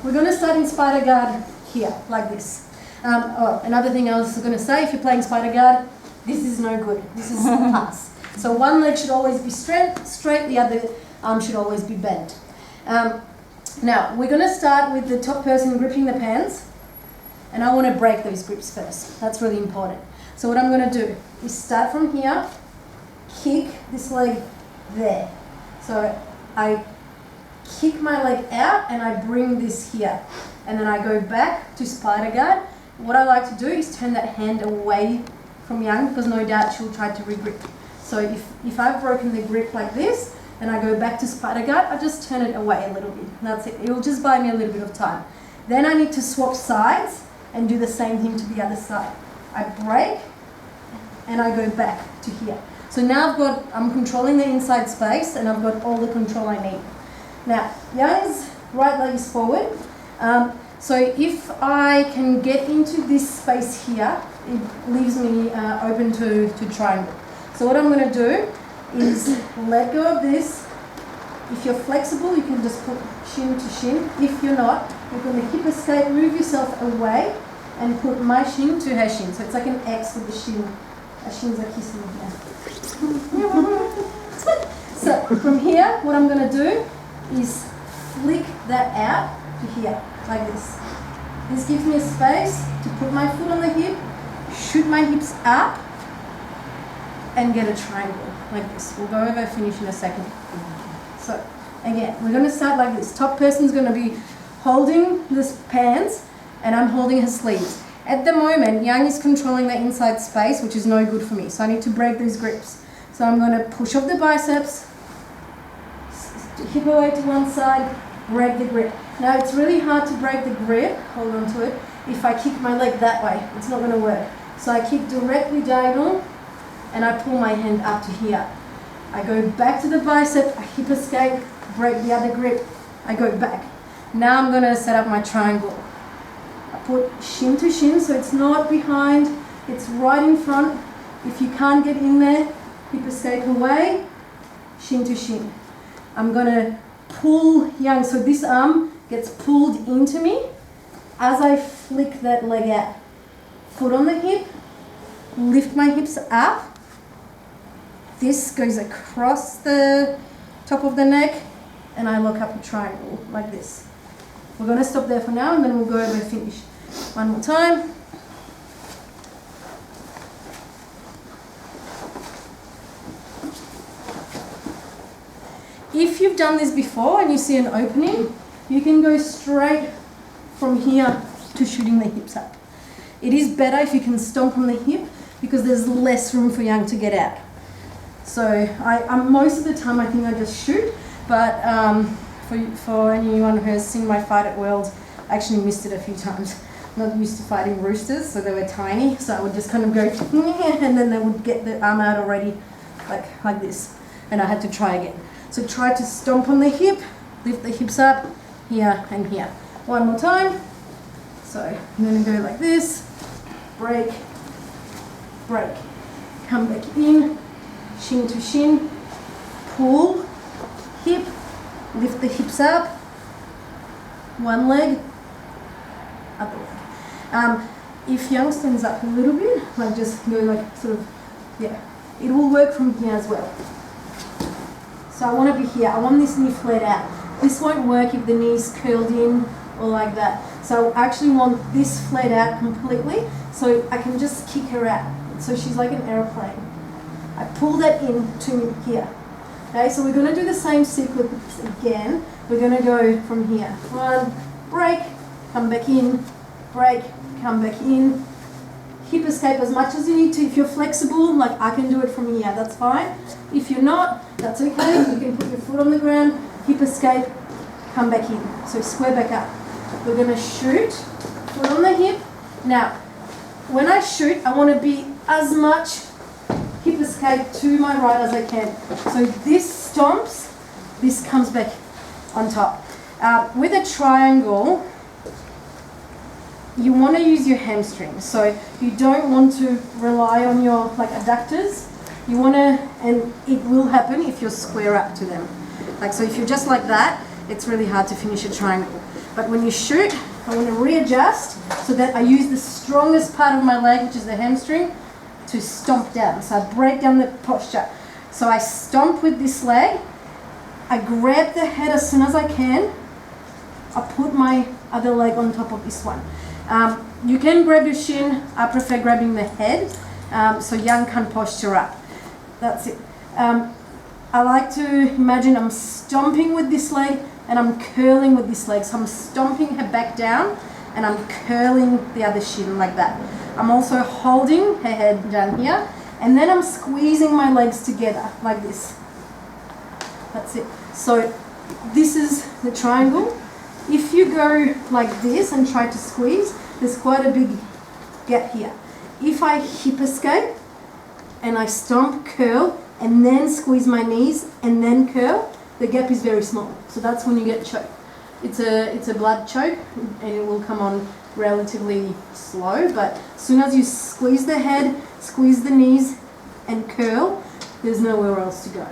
We're going to start in spider guard here, like this. Another thing I was going to say, if you're playing spider guard, this is no good. This is pass. So one leg should always be straight, the other arm should always be bent. Now, we're going to start with the top person gripping the pants, and I want to break those grips first. That's really important. So what I'm going to do is start from here, kick this leg there. So I kick my leg out and I bring this here. And then I go back to spider guard. What I like to do is turn that hand away from Young, because no doubt she'll try to re-grip. So if I've broken the grip like this, and I go back to spider guard, I just turn it away a little bit. That's it. It will just buy me a little bit of time. Then I need to swap sides and do the same thing to the other side. I break and I go back to here. So now I'm controlling the inside space and I've got all the control I need. Now, Young's right leg is forward. So if I can get into this space here, it leaves me open to triangle. So what I'm going to do is let go of this. If you're flexible, you can just put shin to shin. If you're not, you're going to hip escape, move yourself away and put my shin to her shin. So it's like an X with the shin. Our shins are kissing here. So from here, what I'm going to do is flick that out to here, like this. This gives me a space to put my foot on the hip, shoot my hips up, and get a triangle like this. We'll go over finish in a second. So again, we're going to start like this. Top person's going to be holding this pants and I'm holding her sleeves. At the moment, Young is controlling the inside space, which is no good for me. So I need to break these grips. So I'm going to push off the biceps, hip away to one side, break the grip. Now it's really hard to break the grip, hold on to it, if I kick my leg that way. It's not going to work. So I kick directly diagonal and I pull my hand up to here. I go back to the bicep, I hip escape, break the other grip, I go back. Now I'm going to set up my triangle. I put shin to shin, so it's not behind, it's right in front. If you can't get in there, hip escape away, shin to shin. I'm going to pull Young, so this arm gets pulled into me as I flick that leg out. Foot on the hip, lift my hips up. This goes across the top of the neck and I lock up a triangle like this. We're going to stop there for now and then we'll go over and finish. One more time. If you've done this before and you see an opening, you can go straight from here to shooting the hips up. It is better if you can stomp on the hip because there's less room for Young to get out. So I'm most of the time I think I just shoot, but for anyone who has seen my fight at World, I actually missed it a few times. I'm not used to fighting roosters, so they were tiny, so I would just kind of go and then they would get the arm out already like this, and I had to try again. So try to stomp on the hip, lift the hips up, here and here. One more time. So I'm going to go like this, break, break, come back in, shin to shin, pull, hip, lift the hips up, one leg, other leg. If Young stands up a little bit, like just go like sort of, yeah, it will work from here as well. So I want to be here, I want this knee flared out. This won't work if the knee's curled in or like that. So I actually want this flared out completely so I can just kick her out. So she's like an aeroplane. I pull that in to here. Okay, so we're going to do the same sequence again. We're going to go from here. One, break, come back in, break, come back in. Hip escape as much as you need to. If you're flexible, like I can do it from here, that's fine. If you're not, that's okay. You can put your foot on the ground, hip escape, come back in. So square back up. We're going to shoot, foot on the hip. Now, when I shoot, I want to be as much hip escape to my right as I can. So this stomps, this comes back on top. With a triangle, you want to use your hamstrings. So you don't want to rely on your adductors. You want to, and it will happen if you're square up to them. So if you're just like that, it's really hard to finish a triangle. But when you shoot, I want to readjust so that I use the strongest part of my leg, which is the hamstring, to stomp down. So I break down the posture. So I stomp with this leg, I grab the head as soon as I can, I put my other leg on top of this one. You can grab your shin, I prefer grabbing the head, so Young can posture up. That's it. I like to imagine I'm stomping with this leg and I'm curling with this leg. So I'm stomping her back down and I'm curling the other shin like that. I'm also holding her head down here and then I'm squeezing my legs together like this. That's it. So this is the triangle. If you go like this and try to squeeze, there's quite a big gap here. If I hip escape and I stomp, curl, and then squeeze my knees and then curl, the gap is very small. So that's when you get choked. It's a blood choke and it will come on relatively slow, but as soon as you squeeze the head, squeeze the knees and curl, there's nowhere else to go.